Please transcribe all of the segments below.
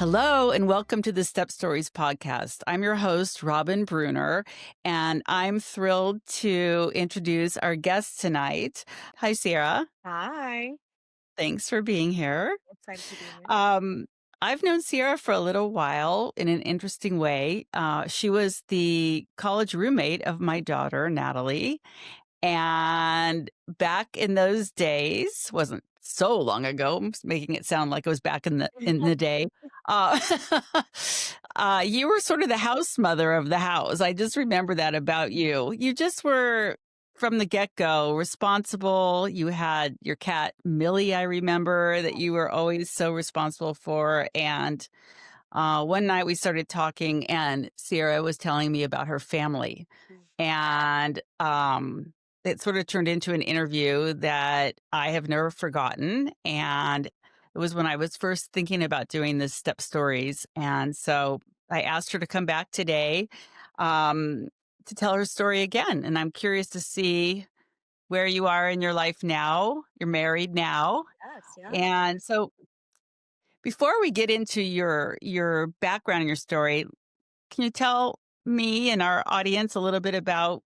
Hello, and welcome to the Step Stories podcast. I'm your host, Robin Breuner, and I'm thrilled to introduce our guest tonight. Hi, Sarah. Hi. Thanks for being here. Excited to be here. Um, I've known Sierra for a little while in an interesting way. She was the college roommate of my daughter, Natalie. And back in those days, wasn't so long ago, making it sound like it was back in the day. Uh, you were sort of the house mother of the house. I just remember that about you. You just were from the get-go responsible. You had your cat Millie, I remember, that you were always so responsible for. And one night we started talking, and Sierra was telling me about her family. Mm. And it sort of turned into an interview that I have never forgotten. And it was when I was first thinking about doing this Step Stories. And so I asked her to come back today um, to tell her story again. And I'm curious to see where you are in your life now. You're married now. Yes, yeah. And so before we get into your background and your story, can you tell me and our audience a little bit about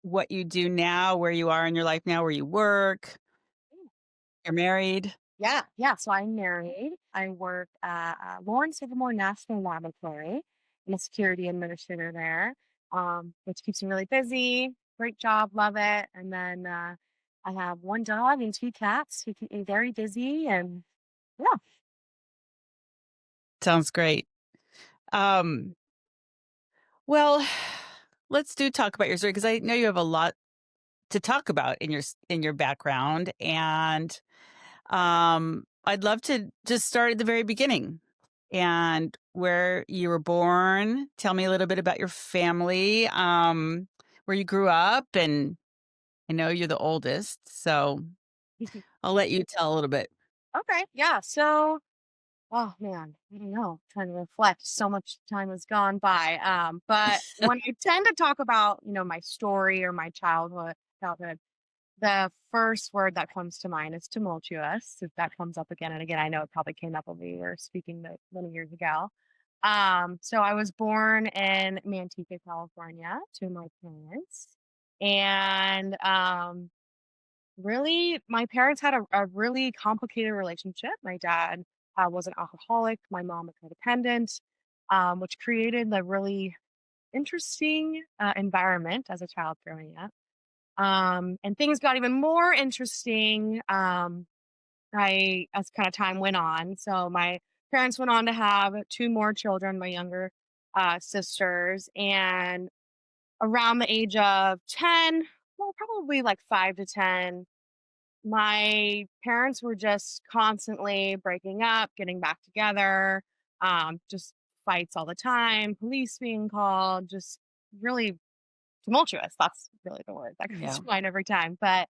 what you do now, where you are in your life now, where you work, Mm. you're married? Yeah. So I'm married. I work at Lawrence Livermore National Laboratory. I'm a security administrator there, which keeps me really busy. Great job, love it. And then I have one dog and two cats who keep me very busy. And yeah, Sounds great. Um, well, let's do talk about your story because I know you have a lot to talk about in your background, and I'd love to just start at the very beginning and where you were born. Tell me a little bit about your family, where you grew up, and I know you're the oldest, so I'll let you tell a little bit. okay, yeah. So oh man, I don't know. Trying to reflect. So much time has gone by. But when I tend to talk about, my story or my childhood, the first word that comes to mind is tumultuous. If that comes up again and again, I know it probably came up when we were speaking many years ago. So I was born in Manteca, California, to my parents, and really, my parents had a really complicated relationship. My dad was an alcoholic, my mom was codependent, which created a really interesting environment as a child growing up. And things got even more interesting as kind of time went on. So my parents went on to have two more children, my younger sisters, and around the age of 10, well, probably like 5 to 10, my parents were just constantly breaking up, getting back together, just fights all the time, police being called, just really tumultuous. That's really the word that comes Yeah. to mind every time. But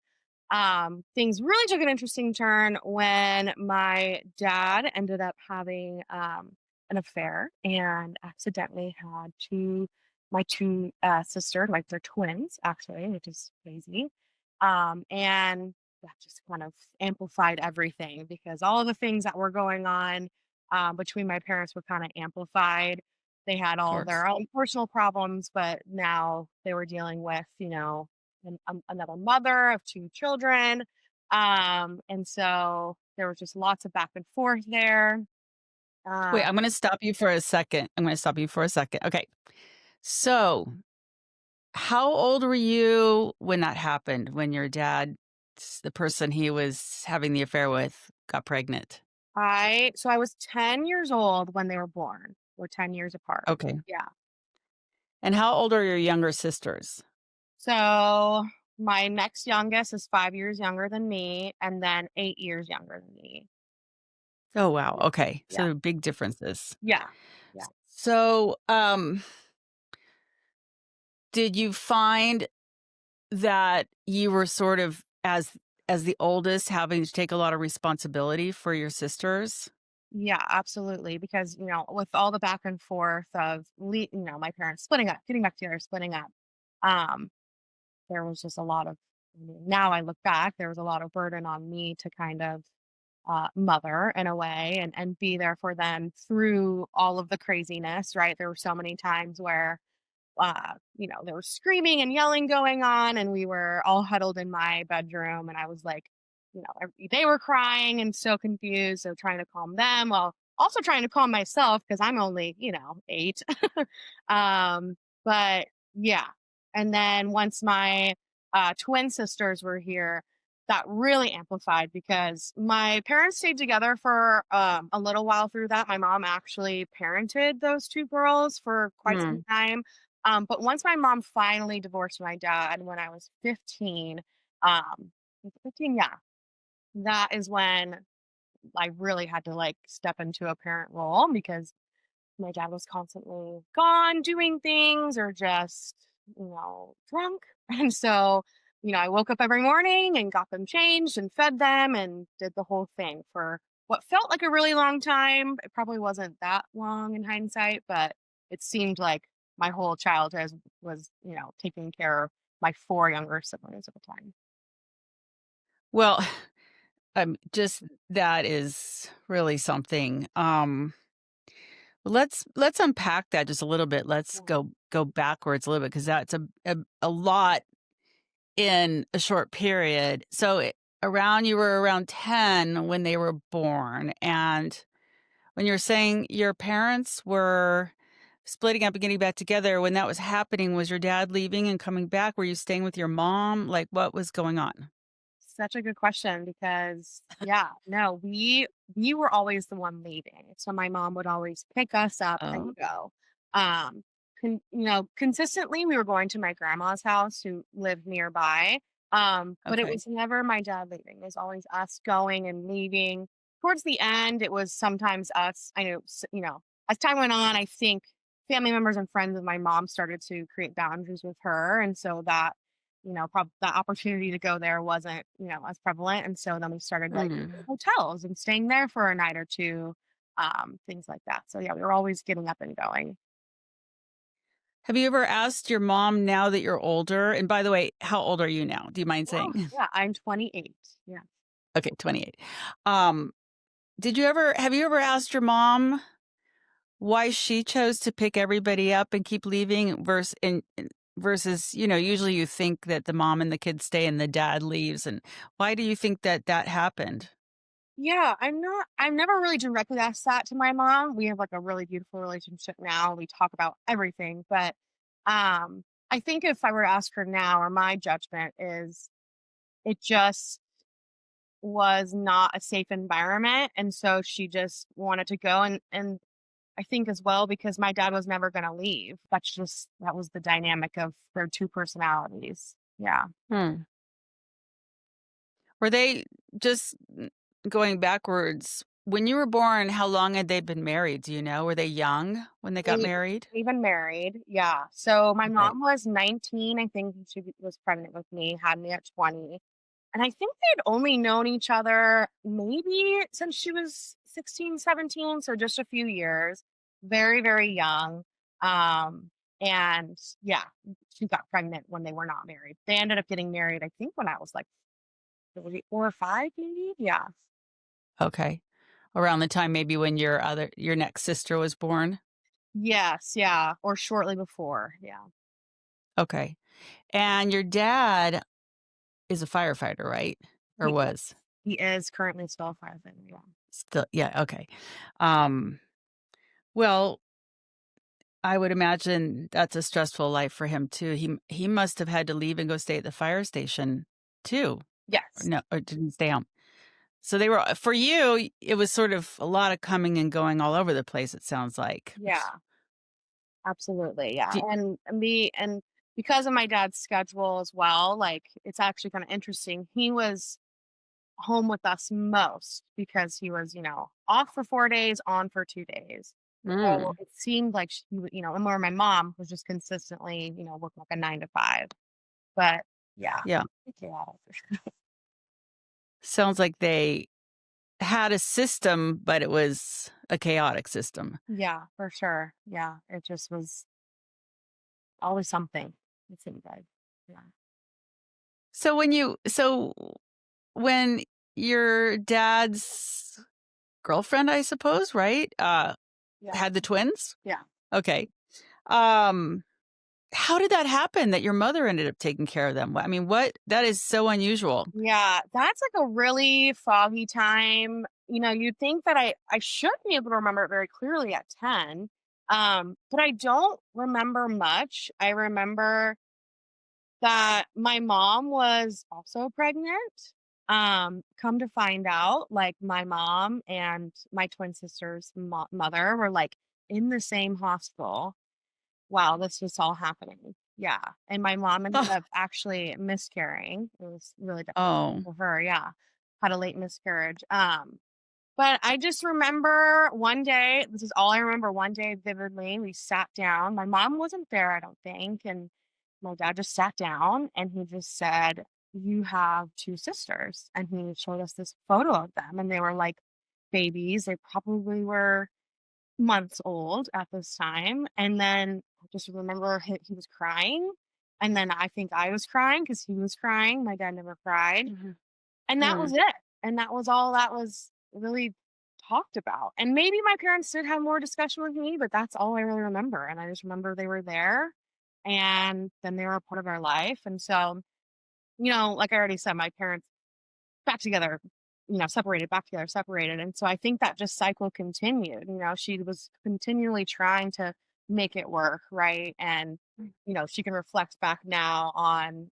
things really took an interesting turn when my dad ended up having an affair and accidentally had my two sisters, like they're twins actually, which is crazy. And that just kind of amplified everything because all of the things that were going on between my parents were kind of amplified. They had Of all course. their own personal problems, but now they were dealing with, another mother of two children. And so there was just lots of back and forth there. Wait, Um, I'm gonna stop you for a second. I'm gonna stop you for a second. Okay. So, how old were you when that happened? When your dad, the person he was having the affair with, got pregnant? I was 10 years old when they were born. We're 10 years apart. Okay. Yeah. And how old are your younger sisters? So my next youngest is 5 years younger than me, and then 8 years younger than me. Oh, wow. Yeah. Okay. Yeah. So big differences. Yeah. Yeah. So, did you find that you were sort of as the oldest having to take a lot of responsibility for your sisters? Yeah, absolutely. Because, with all the back and forth of, my parents splitting up, getting back together, splitting up, um, there was just a lot of, now I look back, there was a lot of burden on me to kind of mother in a way, and be there for them through all of the craziness. Right, there were so many times where there was screaming and yelling going on, and we were all huddled in my bedroom, and I was like, they were crying and so confused, so trying to calm them while also trying to calm myself because I'm only, 8. um, but yeah, and then once my twin sisters were here, that really amplified because my parents stayed together for a little while through that. My mom actually parented those two girls for quite some Mm. time, but once my mom finally divorced my dad when I was 15, um, 15, yeah, that is when I really had to like step into a parent role because my dad was constantly gone doing things or just, drunk. And so, I woke up every morning and got them changed and fed them and did the whole thing for what felt like a really long time. It probably wasn't that long in hindsight, but it seemed like my whole childhood was, taking care of my four younger siblings at the time. Well, just that is really something. Let's unpack that just a little bit. Let's Yeah. go backwards a little bit because that's a lot in a short period. So around you were around 10 when they were born, and when you're saying your parents were splitting up and getting back together, when that was happening, was your dad leaving and coming back? Were you staying with your mom? Like, what was going on? Such a good question because yeah, no, we were always the one leaving. So my mom would always pick us up Oh, and go. Um Consistently we were going to my grandma's house who lived nearby. But it okay. was never my dad leaving. It was always us going and leaving. Towards the end, it was sometimes us. I know, as time went on, I think family members and friends of my mom started to create boundaries with her, and so that the opportunity to go there wasn't, as prevalent. And so then we started like Mm. hotels and staying there for a night or two, things like that. So yeah, we were always getting up and going. Have you ever asked your mom now that you're older? And by the way, how old are you now? Do you mind Oh, saying? yeah, I'm 28. Yeah. Okay, 28. Um, have you ever asked your mom why she chose to pick everybody up and keep leaving versus, usually you think that the mom and the kids stay and the dad leaves, and why do you think that that happened? Yeah, I've never really directly asked that to my mom. We have like a really beautiful relationship now. We talk about everything, but I think if I were to ask her now, or my judgment is it just was not a safe environment, and so she just wanted to go. And I think as well because my dad was never going to leave. That was the dynamic of their two personalities. Yeah. Hmm. Were they just going backwards? When you were born, how long had they been married? Do you know? Were they young when they got They married? even married. Yeah. So my Okay. mom was 19. I think she was pregnant with me, had me at 20. And I think they'd only known each other maybe since she was 16, 17. So just a few years. Very, very young. Um, and yeah, she got pregnant when they were not married. They ended up getting married, I think, when I was like 4 or 5, maybe? Yeah. Okay. Around the time maybe when your next sister was born? Yes, yeah, or shortly before, yeah. Okay. And your dad is a firefighter, right? Or He was? he is currently still a firefighter, yeah. Still, yeah, okay. Um, well, I would imagine that's a stressful life for him too. He must have had to leave and go stay at the fire station too. Or Yes. no, or didn't stay home. So they were for you, it was sort of a lot of coming and going all over the place, it sounds like. Which Yeah, absolutely, yeah, do and because of my dad's schedule as well, like, it's actually kinda interesting. He was home with us most because he was, off for 4 days, on for 2 days. So mm, it seemed like she would and where my mom was just consistently, working like a 9 to 5. But yeah, yeah. chaotic. Sounds like they had a system, but it was a chaotic system. Yeah, for sure. Yeah, it just was always something, it seemed like. Yeah. So when your dad's girlfriend, I suppose, right? Yeah. Had the twins? Yeah. Okay. Um, how did that happen that your mother ended up taking care of them? I mean, what that is so unusual. Yeah, that's like a really foggy time. You'd think that I should be able to remember it very clearly at 10. But I don't remember much. I remember that my mom was also pregnant. Come to find out, like my mom and my twin sister's mother were like in the same hospital while this was all happening. Yeah, and my mom ended Oh, up actually miscarrying. It was really oh, for her, yeah. Had a late miscarriage. But I just remember one day, this is all I remember one day vividly. We sat down. My mom wasn't there, I don't think. And my dad just sat down and he just said, "You have two sisters." And he showed us this photo of them. And they were like babies. They probably were months old at this time. And then I just remember he was crying. And then I think I was crying because he was crying. My dad never cried. mhm, And that mm. was it, and that was all that was really talked about, and maybe my parents did have more discussion with me, but that's all I really remember, and I just remember they were there, and then they were a part of our life, and so, like I already said, my parents back together, separated, back together, separated, and so I think that just cycle continued. She was continually trying to make it work, right? And, she can reflect back now on,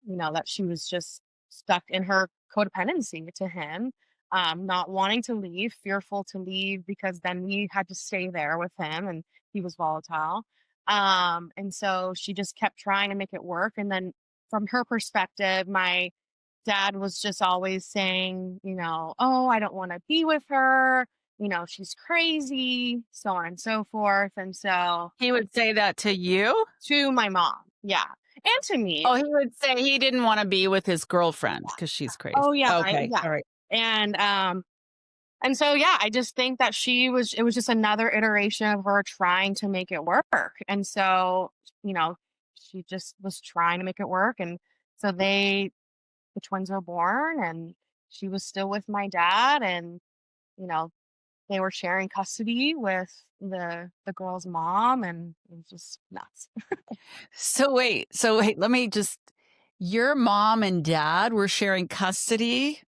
that she was just stuck in her codependency to him, not wanting to leave, fearful to leave because then we had to stay there with him and he was volatile. And so she just kept trying to make it work. And then from her perspective, my dad was just always saying, "Oh, I don't want to be with her. She's crazy," so on and so forth. And so He would say that to you? to my mom, yeah. And to me. Oh, he would say he didn't wanna be with his girlfriend because she's crazy. Oh, yeah, Okay, yeah. alright. And, and so, yeah, I just think that it was just another iteration of her trying to make it work. And so, you know, she just was trying to make it work. And so the twins were born and she was still with my dad and, you know, they were sharing custody with the girl's mom and it was just nuts. So wait, let me just your mom and dad were sharing custody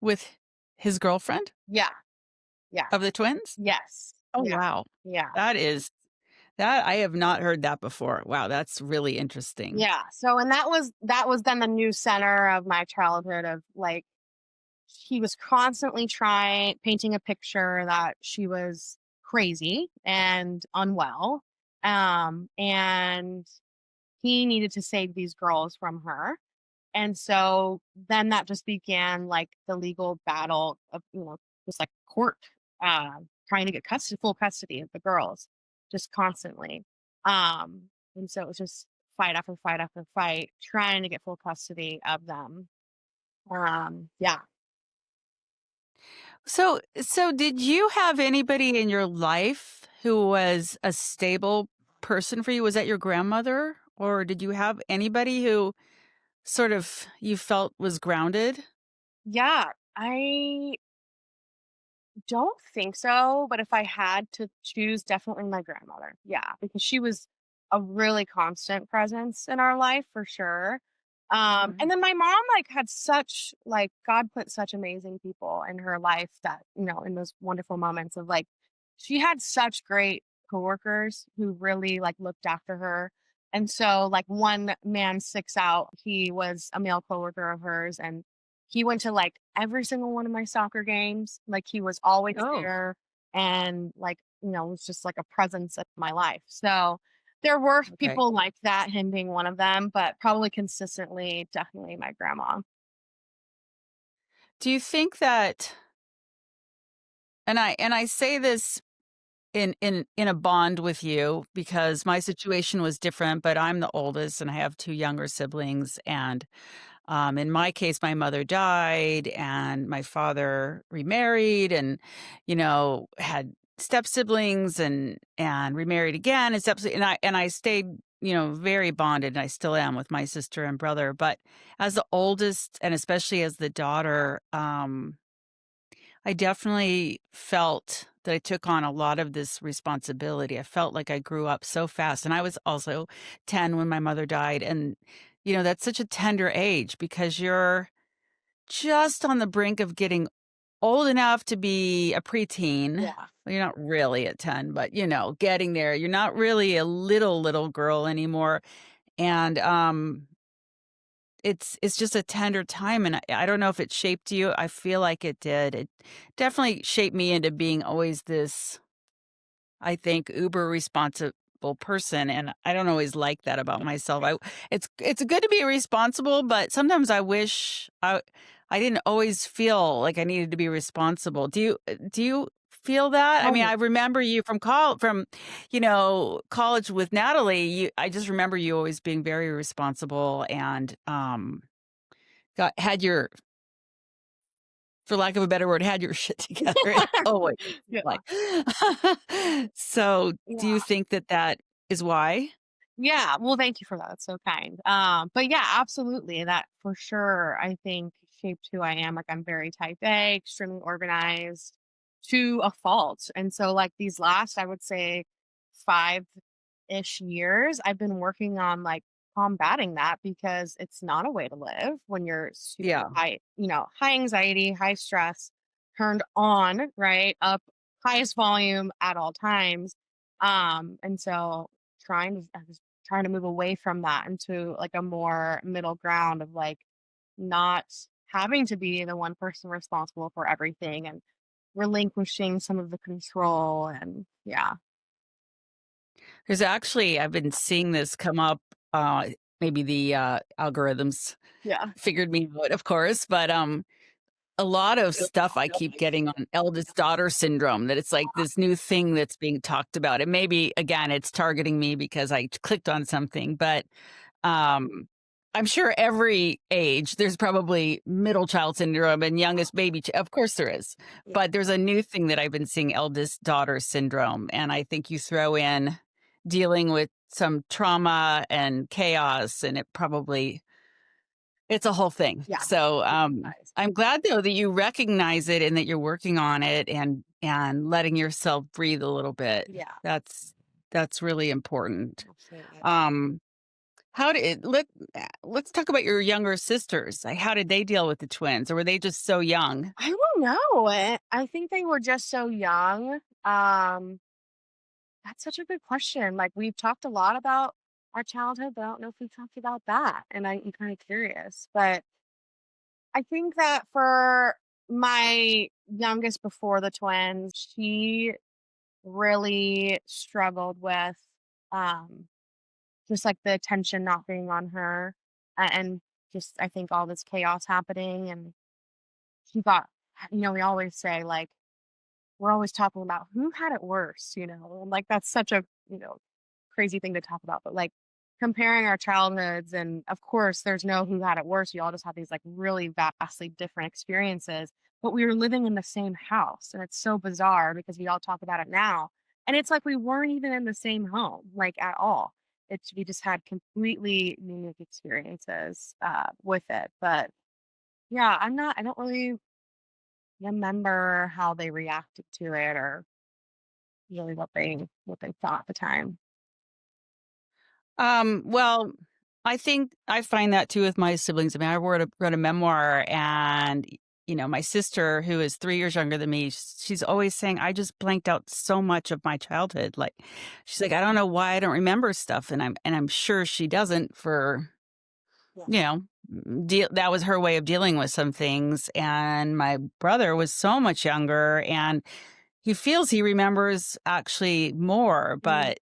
with his girlfriend Yeah. Yeah. of the twins? Yes. Oh, Yeah. wow. Yeah. That is that I have not heard that before. Wow, that's really interesting. Yeah. So and that was then the new center of my childhood of like he was constantly trying painting a picture that she was crazy and unwell. And he needed to save these girls from her. And so then that just began like the legal battle of, just like court, trying to get full custody of the girls just constantly. And so it was just fight after fight after fight, trying to get full custody of them. Yeah. So did you have anybody in your life who was a stable person for you? Was that your grandmother? Or did you have anybody who sort of you felt was grounded? Yeah. I don't think so, but if I had to choose, definitely my grandmother. Yeah, because she was a really constant presence in our life for sure. And Mhm. then my mom like had such like God put such amazing people in her life that, in those wonderful moments of like she had such great coworkers who really like looked after her. And so like one man sticks out. He was a male coworker of hers and he went to, like, every single one of my soccer games, like, he was always Oh, there and, like, was just like a presence in my life. So, there were okay. people like that, him being one of them, but probably consistently, definitely my grandma. Do you think that and I say this in a bond with you because my situation was different, but I'm the oldest and I have 2 younger siblings, and, in my case, my mother died and my father remarried and, had step siblings and remarried again and step and I stayed very bonded, and I still am with my sister and brother. But as the oldest, and especially as the daughter, I definitely felt that I took on a lot of this responsibility. I felt like I grew up so fast. And I was also 10 when my mother died. And, that's such a tender age because you're just on the brink of getting old enough to be a preteen. Yeah. Well, you're not really at 10, but getting there. You're not really a little girl anymore. And it's just a tender time, and I don't know if it shaped you. I feel like it did. It definitely shaped me into being always this, I think, uber responsible person, and I don't always like that about myself. It's good to be responsible, but sometimes I wish I didn't always feel like I needed to be responsible. Do you feel that? I mean, Oh, I remember you from college with Natalie. I just remember you always being very responsible and had your for lack of a better word, had your shit together always, it seemed yeah. like. So, do you Yeah. think that that is why? Yeah, well, thank you for that, that's so kind. But yeah, absolutely, that for sure, I think shaped who I am, like, I'm very type A, extremely organized to a fault, and so, like, these last, I would say, 5-ish years, I've been working on, like, combating that because it's not a way to live when you're super Yeah. high, high anxiety, high stress, turned on, right, up highest volume at all times, and so I was trying to move away from that into like a more middle ground of like not having to be the one person responsible for everything and relinquishing some of the control and yeah. There's actually I've been seeing this come up, maybe the, algorithms Yeah. figured me out, of course, but, a lot of stuff I keep getting on eldest daughter syndrome, that it's like this new thing that's being talked about, and maybe, again, it's targeting me because I clicked on something, but Um, I'm sure every age, there's probably middle child syndrome and youngest baby of course there is. Yeah. But there's a new thing that I've been seeing, eldest daughter syndrome, and I think you throw in dealing with some trauma and chaos, and it's a whole thing. Yeah. So, Guys. I'm glad though that you recognize it and that you're working on it and letting yourself breathe a little bit. Yeah. That's really important. Absolutely. Um how did let's talk about your younger sisters. Like, how did they deal with the twins, or were they just so young? I don't know. I think they were just so young. That's such a good question. Like we've talked a lot about our childhood, but I don't know if we talked about that. And I'm kind of curious. But I think that for my youngest before the twins, she really struggled with um just like the attention not being on her and just I think all this chaos happening and she thought we always say like we're always talking about who had it worse, and like that's such a, crazy thing to talk about, but like comparing our childhoods and of course there's no who had it worse. We all just had these like really vastly different experiences, but we were living in the same house. And it's so bizarre because we all talk about it now. And it's like we weren't even in the same home, like at all. It's we just had completely unique experiences with it. But yeah, I don't really remember how they reacted to it or really what they thought at the time. Well, I think I find that too with my siblings. I mean, I wrote a memoir, and my sister, who is 3 years younger than me, she's always saying, "I just blanked out so much of my childhood." Like, she's like, "I don't know why I don't remember stuff," and I'm sure she doesn't for Yeah. you know that was her way of dealing with some things. And my brother was so much younger, and he feels he remembers actually more, Mm, but,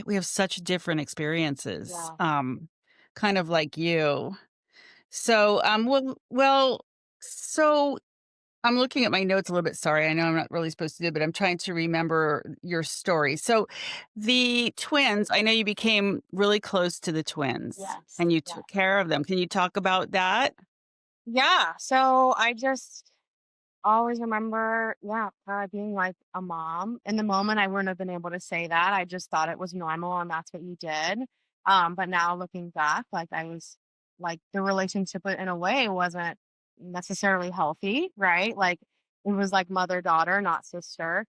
we have such different experiences, yeah. kind of like you. So, so I'm looking at my notes a little bit. Sorry, I know I'm not really supposed to do, but I'm trying to remember your story. So, the twins, I know you became really close to the twins Yes. and you Yeah. took care of them. Can you talk about that? Yeah. So I just always remember, yeah, being like a mom. In the moment, I wouldn't have been able to say that. I just thought it was normal and that's what you did. But now looking back, like I was like the relationship in a way wasn't necessarily healthy, right? Like it was like mother daughter, not sister.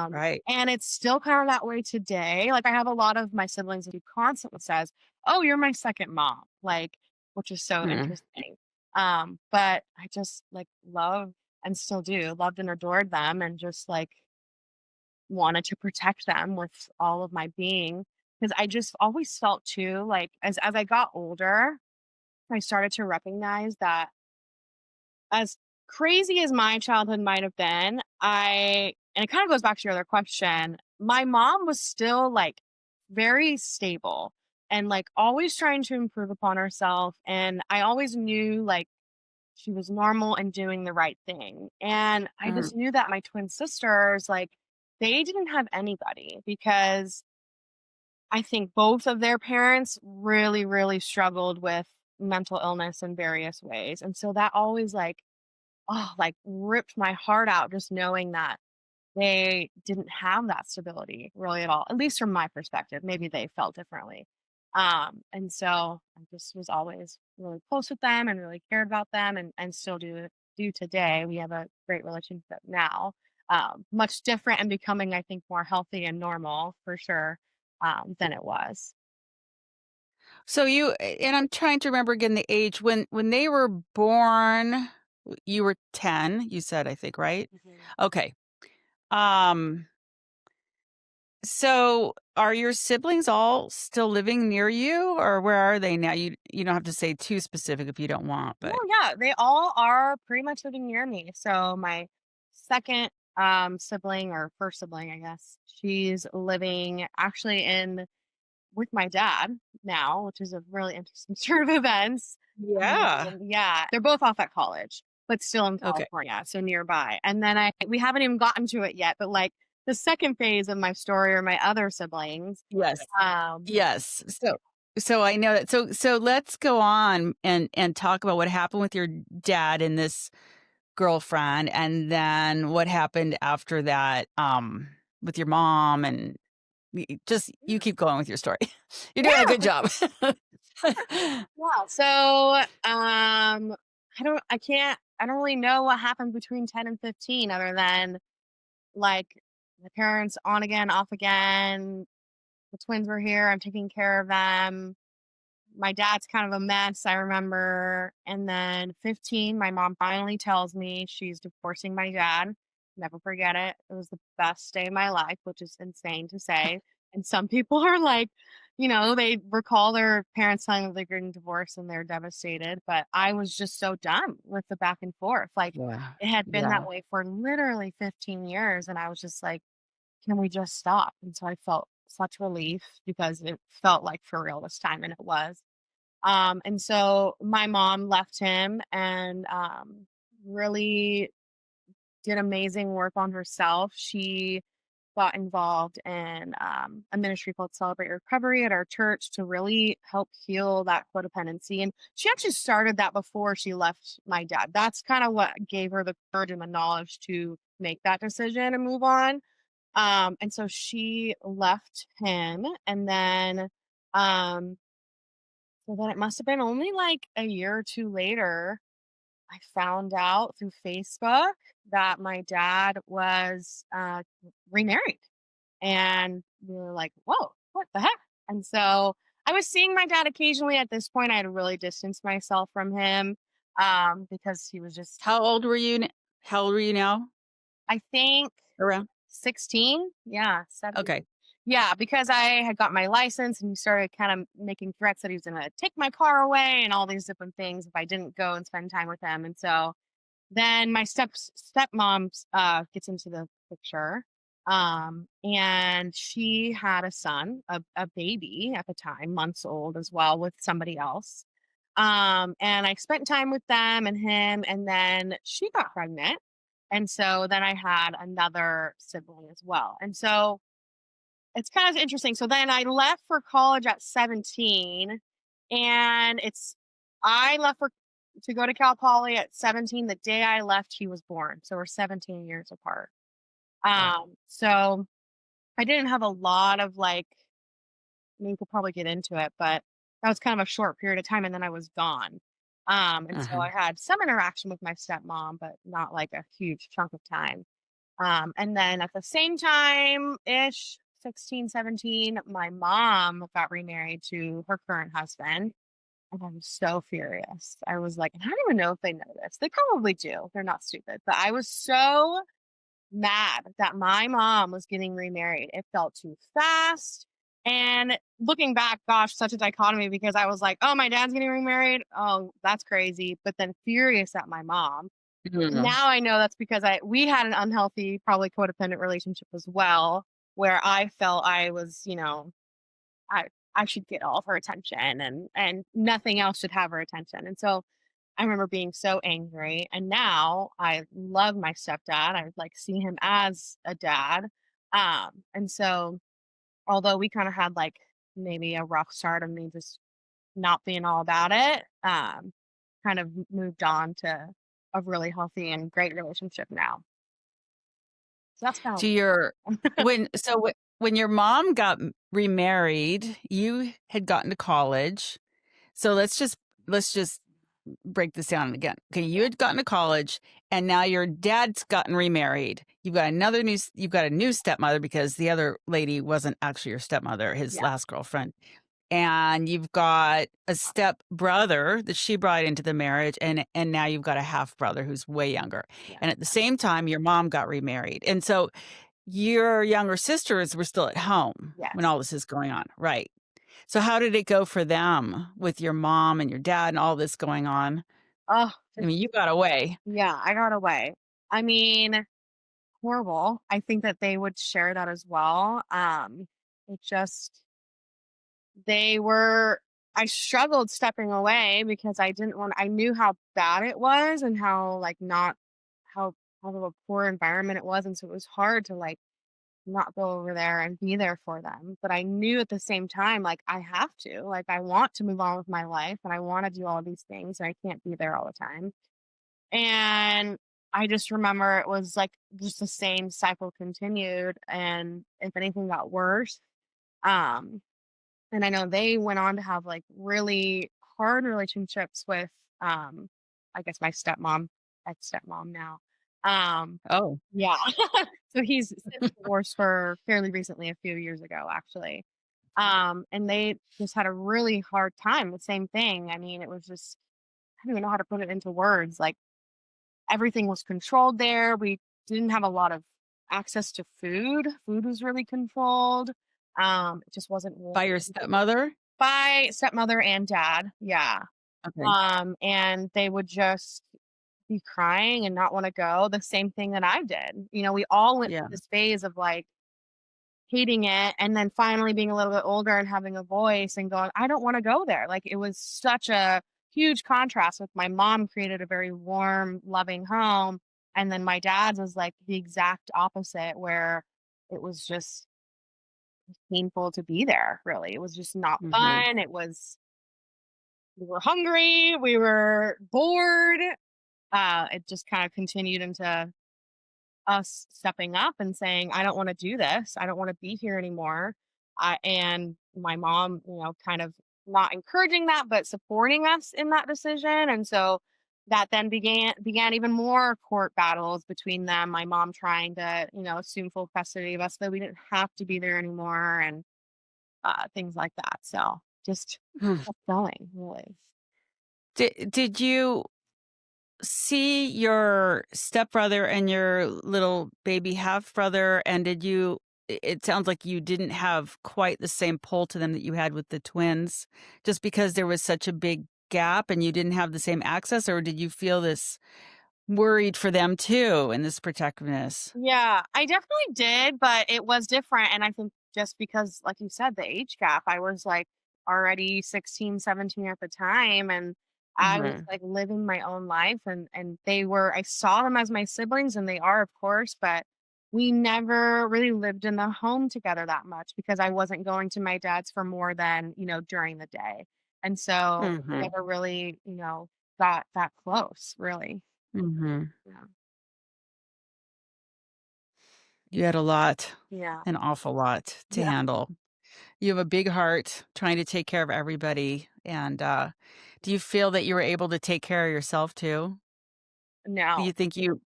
Right. And it's still kind of that way today. Like I have a lot of my siblings who constantly says, "Oh, you're my second mom," like, which is so Mm. interesting. But I just like love and still do, loved and adored them and just like wanted to protect them with all of my being. Because I just always felt too like as I got older, I started to recognize that as crazy as my childhood might have been, and it kind of goes back to your other question, my mom was still like very stable and like always trying to improve upon herself. And I always knew like she was normal and doing the right thing. And I Mm. just knew that my twin sisters, like, they didn't have anybody because I think both of their parents really, really struggled with mental illness in various ways. And so that always like ripped my heart out just knowing that they didn't have that stability really at all, at least from my perspective. Maybe they felt differently. And so I just was always really close with them and really cared about them and still do today. We have a great relationship now. Much different and becoming, I think, more healthy and normal for sure than it was. So and I'm trying to remember again the age when they were born, you were 10, you said, I think, right? Mhm. Okay. Um, so are your siblings all still living near you, or where are they now? You don't have to say too specific if you don't want, No, but yeah, they all are pretty much living near me. So my second sibling or first sibling, I guess, she's living actually in with my dad now, which is a really interesting turn of events. yeah. Yeah, they're both off at college, but still in Okay. California, so nearby. And then we haven't even gotten to it yet, but like the second phase of my story are my other siblings. Yes. Um, Yes. So I know that. So let's go on and talk about what happened with your dad and this girlfriend, and then what happened after that, with your mom, and just you keep going with your story. You're doing a yeah, good job. yeah. So, I don't really know what happened between 10 and 15 other than like the parents on again, off again. The twins were here. I'm taking care of them. My dad's kind of a mess, I remember. And then 15, my mom finally tells me she's divorcing my dad. Never forget it. It was the best day of my life, which is insane to say. And some people are like, they recall their parents telling them they're getting divorced and they're devastated. But I was just so done with the back and forth. Like Yeah. it had been that Yeah. way for literally 15 years. And I was just like, can we just stop? And so I felt such relief because it felt like for real this time, and it was. And so my mom left him and really did amazing work on herself. She got involved in a ministry called Celebrate Recovery at our church to really help heal that codependency. And she actually started that before she left my dad. That's kind of what gave her the courage and the knowledge to make that decision and move on. And so she left him, and then um, so then it must have been only like a year or two later, I found out through Facebook that my dad was remarried. And we were like, whoa, what the heck? And so I was seeing my dad occasionally. At this point, I had really distanced myself from him because he was just, How old were you? How old were you now? I think, Around. 16? Yeah, 7. Okay. Yeah, because I had got my license and he started kind of making threats that he was gonna take my car away and all these different things if I didn't go and spend time with him. And so then my stepmom gets into the picture. And she had a son, a baby at the time, months old as well, with somebody else. And I spent time with them and him, and then she got pregnant. And so then I had another sibling as well. And so it's kind of interesting. So then I left for college at 17, and I left for to go to Cal Poly at 17. The day I left, he was born. So we're 17 years apart. Wow. So I didn't have a lot of like, I mean, we could probably get into it, but that was kind of a short period of time and then I was gone. And so Uh-huh. I had some interaction with my stepmom, but not like a huge chunk of time. And then at the same time ish, 16, 17, my mom got remarried to her current husband. And I was so furious. I was like, and I don't even know if they know this. They probably do. They're not stupid. But I was so mad that my mom was getting remarried. It felt too fast. And looking back, gosh, such a dichotomy because I was like, oh, my dad's getting remarried. Oh, that's crazy. But then furious at my mom. Mhm. Now I know that's because we had an unhealthy, probably codependent relationship as well, where I felt I was, I I should get all of her attention and nothing else should have her attention. And so I remember being so angry. And now I love my stepdad. I would like see him as a dad. And so although we kind of had like maybe a rough start of me just not being all about it, kind of moved on to a really healthy and great relationship now. So that's kind To your of when your mom got remarried, you had gotten to college. So let's just break this down again. Okay, you had gotten to college and now your dad's gotten remarried. You've got a new stepmother because the other lady wasn't actually your stepmother, his yeah, last girlfriend. And you've got a step brother that she brought into the marriage and now you've got a half brother who's way younger. yeah, And at the same time your mom got remarried. And so your younger sisters were still at home when yes. all this is going on, right? So how did it go for them with your mom and your dad and all this going on? Oh, I mean, you got away. yeah, I got away. I mean, horrible. I think that they would share that as well. It just they were I struggled stepping away because I didn't want I knew how bad it was and how like not how how of a poor environment it was. And so it was hard to like not go over there and be there for them. But I knew at the same time, like I have to. Like I want to move on with my life and I want to do all these things and I can't be there all the time. And I just remember it was like just the same cycle continued and if anything got worse. Um and I know they went on to have like really hard relationships with I guess my stepmom, ex stepmom now. Um Oh, yeah. So he's since divorced for fairly recently, a few years ago actually. And they just had a really hard time. The same thing. I mean, it was just I don't even know how to put it into words. Like everything was controlled there. We didn't have a lot of access to food. Food was really controlled. It just wasn't by your stepmother? by stepmother and dad. Yeah. Okay. And they would just be crying and not want to go. The same thing that I did. We all went Yeah. through this phase of like hating it and then finally being a little bit older and having a voice and going, I don't want to go there. Like it was such a huge contrast with my mom created a very warm, loving home. And then my dad's was like the exact opposite, where it was just painful to be there, really. It was just not Mhm. fun. We were hungry, we were bored. It just kind of continued into us stepping up and saying, I don't want to do this. I don't want to be here anymore. And my mom, kind of not encouraging that, but supporting us in that decision. And so that then began even more court battles between them. My mom trying to, assume full custody of us, so we didn't have to be there anymore, and things like that. So just kept going, really. Did you see your stepbrother and your little baby half brother, and it sounds like you didn't have quite the same pull to them that you had with the twins, just because there was such a big gap and you didn't have the same access, or did you feel this worried for them too and this protectiveness? Yeah, I definitely did, but it was different. And I think just because, like you said, the age gap, I was like already 16, 17 at the time. And I was Mhm. like living my own life. And I saw them as my siblings, and they are, of course, but we never really lived in the home together that much because I wasn't going to my dad's for more than, during the day. And so we Mhm. never really, got that close, really. Mhm. Yeah. You had a lot, Yeah. an awful lot to Yeah. handle. You have a big heart trying to take care of everybody, and, do you feel that you were able to take care of yourself too? Do you No, think you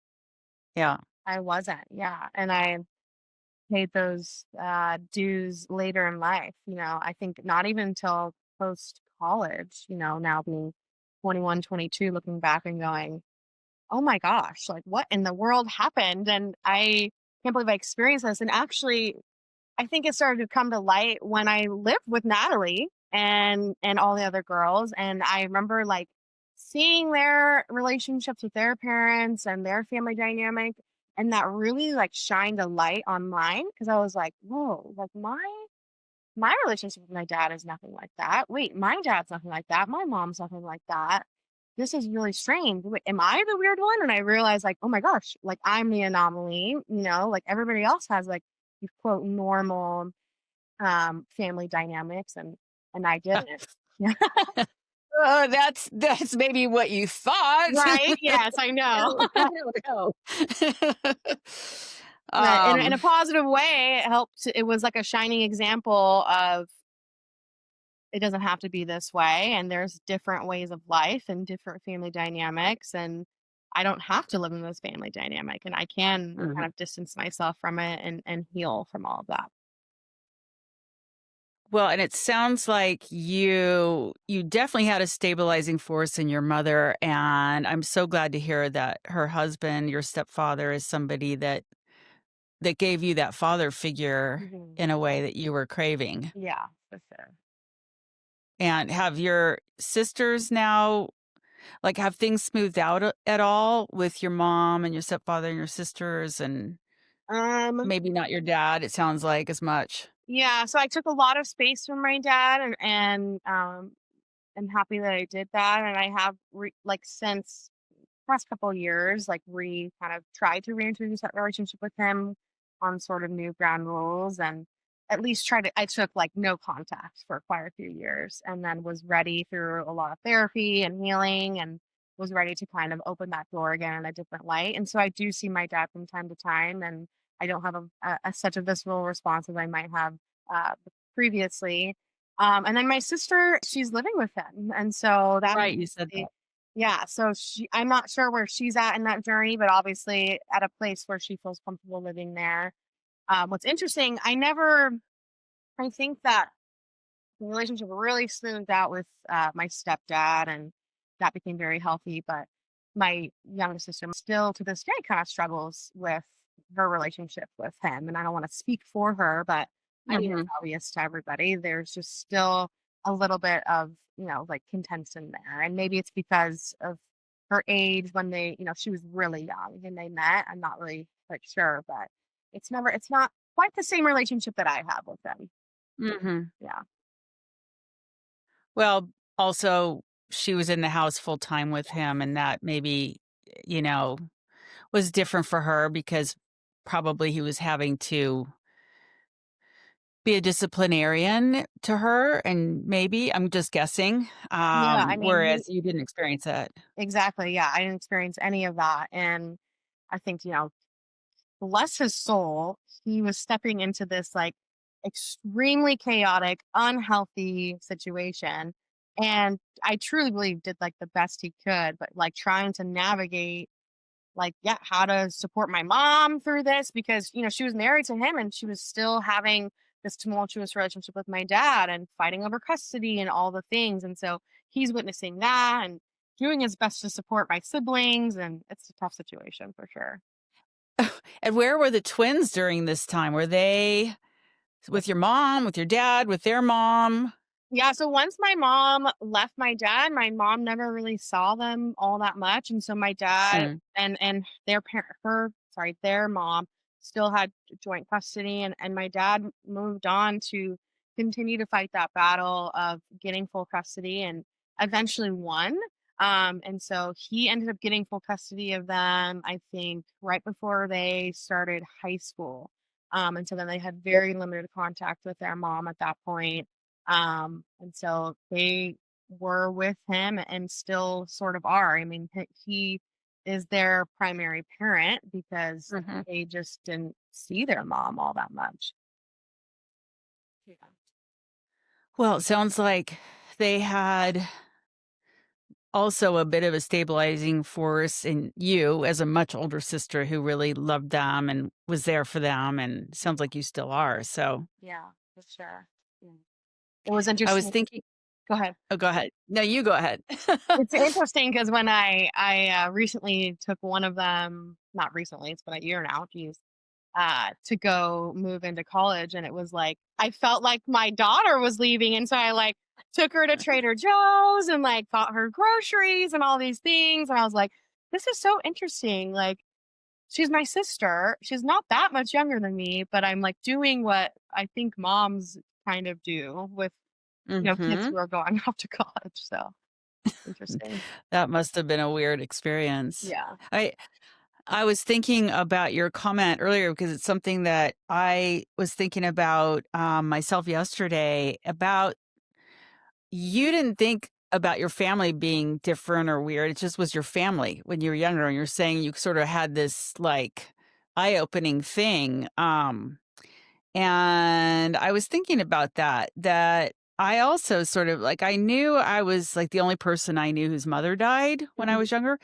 Yeah. I wasn't. Yeah. And I paid those dues later in life. I think not even until post college, now being 21, 22, looking back and going, oh my gosh, like what in the world happened? And I can't believe I experienced this. And actually, I think it started to come to light when I lived with Natalie and all the other girls. And I remember like seeing their relationships with their parents and their family dynamic. And that really like shined a light on mine because I was like, whoa, like my relationship with my dad is nothing like that. Wait, my dad's nothing like that. My mom's nothing like that. This is really strange. Wait, am I the weird one? And I realized, like, oh my gosh, like I'm the anomaly. Like everybody else has like these quote normal family dynamics, and I didn't. Yeah. That's maybe what you thought. Right. Yes, I know. I don't know. But in a Um, positive way, it helped. It was like a shining example of it doesn't have to be this way and there's different ways of life and different family dynamics, and I don't have to live in this family dynamic, and I can mhm. kind of distance myself from it and heal from all of that. Well, and it sounds like you definitely had a stabilizing force in your mother, and I'm so glad to hear that her husband, your stepfather, is somebody that gave you that father figure Mhm. in a way that you were craving. Yeah, for sure. And have your sisters now like, have things smoothed out at all with your mom and your stepfather and your sisters and um maybe not your dad, it sounds like, as much? yeah, so I took a lot of space from my dad, and I'm happy that I did that, and I have like since past couple years, like kind of tried to reintroduce that relationship with him on sort of new ground rules, and at least try to. I took like no contact for quite a few years, and then was ready through a lot of therapy and healing, and was ready to kind of open that door again in a different light. And so I do see my dad from time to time, and I don't have a such a visceral response as I might have uh, previously. And then my sister, she's living with him, and so that Right, you said that. yeah, so I'm not sure where she's at in that journey, but obviously at a place where she feels comfortable living there. What's interesting, I think that the relationship really smoothed out with my stepdad, and that became very healthy. But my younger sister still to this day kind of struggles with her relationship with him. And I don't want to speak for her, but I think it's Mhm. obvious to everybody. There's just still a little bit of, like contention there. And maybe it's because of her age when she was really young when they met. I'm not really like sure, but it's not quite the same relationship that I have with them. Mhm. Yeah. Well, also, she was in the house full time with him, and that maybe, you know, was different for her because probably he was having to be a disciplinarian to her, and maybe I'm just guessing, Yeah, I mean, whereas you didn't experience that. exactly, yeah, I didn't experience any of that, and I think, bless his soul, he was stepping into this, like, extremely chaotic, unhealthy situation, and I truly believe did, like, the best he could, but, like, trying to navigate like, yeah, how to support my mom through this because, she was married to him and she was still having this tumultuous relationship with my dad and fighting over custody and all the things. And so he's witnessing that and doing his best to support my siblings. And it's a tough situation for sure. And where were the twins during this time? Were they with your mom, with your dad, with their mom? Yeah, so once my mom left my mom never really saw them all that much, and so my dad Mm, and their mom still had joint custody, and my dad moved on to continue to fight that battle of getting full custody and eventually won. And so he ended up getting full custody of them, I think, right before they started high school. And so then they had very limited contact with their mom at that point, and so they were with him and still sort of are. I mean, he is their primary parent because Mhm. they just didn't see their mom all that much. Yeah. Well, it sounds like they had also a bit of a stabilizing force in you as a much older sister who really loved them and was there for them, and sounds like you still are, so Yeah, for sure. Yeah. It was I was interesting. thinking. Go ahead. Oh, go ahead. No, you go ahead. It's interesting because when I recently took one of them, not recently, it's been a year now, geez, to go move into college, and it was like I felt like my daughter was leaving, and so I like took her to Trader Joe's and like bought her groceries and all these things, and I was like, this is so interesting. Like she's my sister. She's not that much younger than me, but I'm like doing what I think moms kind of do with kids Mhm. who are going off to college. So interesting. That must have been a weird experience. Yeah. I I was thinking about your comment earlier because it's something that I was thinking about, myself yesterday about you didn't think about your family being different or weird. It just was your family when you were younger, and you're saying you sort of had this, like, eye-opening thing, and I was thinking about that I also sort of like, I knew I was, like, the only person I knew whose mother died when I Mhm. was younger,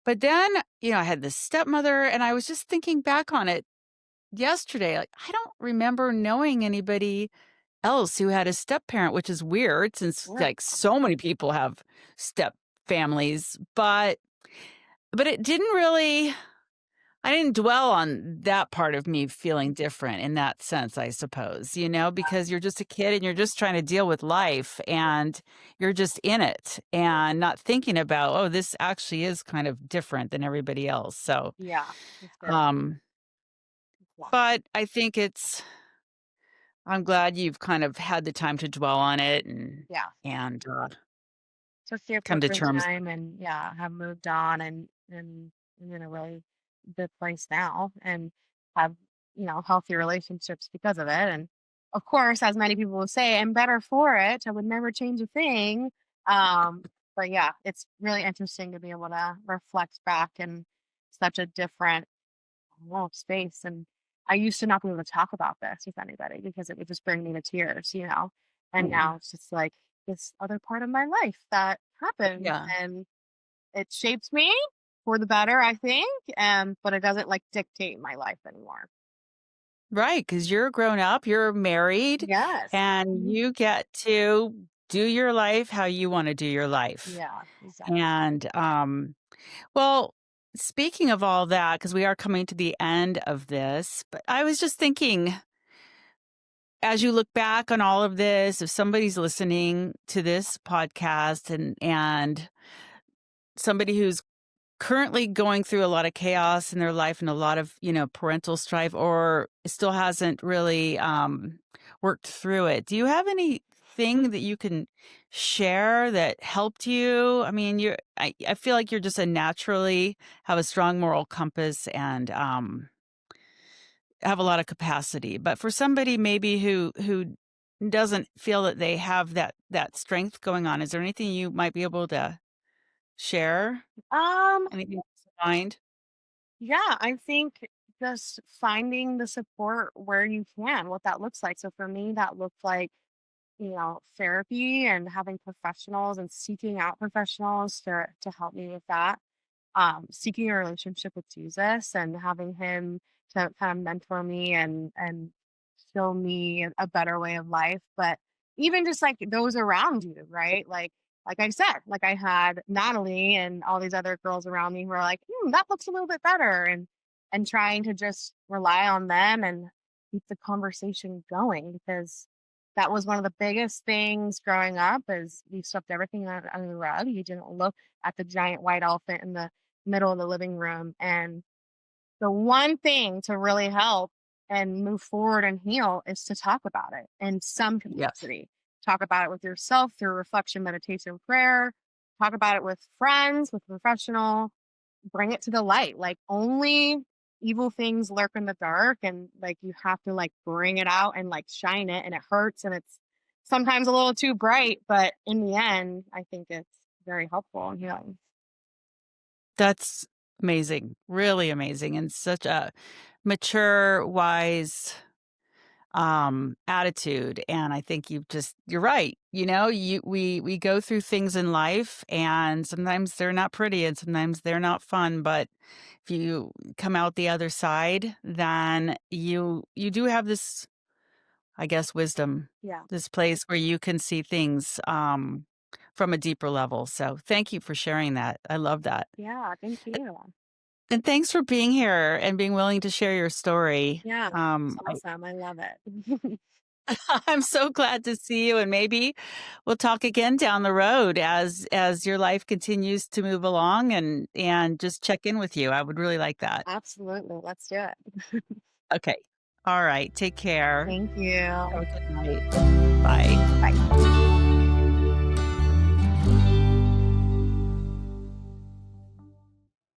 but then, I had this stepmother, and I was just thinking back on it yesterday, like, I don't remember knowing anybody else who had a step-parent, which is weird since, Yeah. like, so many people have step families, but it didn't really I didn't dwell on that part of me feeling different in that sense, I suppose, because you're just a kid and you're just trying to deal with life and you're just in it and not thinking about, "Oh, this actually is kind of different than everybody else." So, Yeah, for sure. um, Yeah. but I think I'm glad you've kind of had the time to dwell on it Yeah. and Took the come to appropriate terms. time and yeah, have moved on and I'm in a really good place now and have, healthy relationships because of it. And of course, as many people will say, I'm better for it. I would never change a thing. Um, but yeah, it's really interesting to be able to reflect back in such a different space. And I used to not be able to talk about this with anybody because it would just bring me to tears. And now it's just like this other part of my life that happened Yeah. and it shapes me for the better, I think. But it doesn't like dictate my life anymore. Right, because 'cause you're grown up, you're married, Yes. and Mhm. you get to do your life how you wanna do your life. Yeah, exactly. And, well, speaking of all that, because we are coming to the end of this, but I was just thinking, as you look back on all of this, if somebody's listening to this podcast and somebody who's currently going through a lot of chaos in their life and a lot of, parental strife or still hasn't really worked through it. Do you have anything that you can share that helped you? I mean, I feel like you're just a naturally have a strong moral compass and have a lot of capacity. But for somebody maybe who doesn't feel that they have that strength going on, is there anything you might be able to share? Um, Anything comes to mind? yeah, I think just finding the support where you can, what that looks like. So for me, that looked like therapy and having professionals and seeking out professionals to help me with that. Seeking a relationship with Jesus and having him to kind of mentor me and show me a better way of life. But even just like those around you, right? Like I said, like I had Natalie and all these other girls around me who are like, that looks a little bit better, and trying to just rely on them and keep the conversation going because that was one of the biggest things growing up is we swept everything under the rug. You didn't look at the giant white elephant in the middle of the living room. And the one thing to really help and move forward and heal is to talk about it in some Yes. capacity. Talk about it with yourself through reflection, meditation, prayer. Talk about it with friends, with a professional. Bring it to the light. Like only evil things lurk in the dark, and like you have to like bring it out and like shine it, and it hurts and it's sometimes a little too bright, but in the end, I think it's very helpful and healing. That's amazing, really amazing, and such a mature, wise, attitude, and I think you're right, we go through things in life, and sometimes they're not pretty, and sometimes they're not fun, but if you come out the other side, then you do have this, I guess, wisdom, Yeah. this place where you can see things, from a deeper level, so thank you for sharing that, I love that. Yeah. Thank you. And thanks for being here and being willing to share your story. Yeah. It's awesome. I love it. I'm so glad to see you, and maybe we'll talk again down the road as your life continues to move along and just check in with you. I would really like that. Absolutely. Let's do it. Okay. All right. Take care. Thank Have you. a good night. Bye. Bye.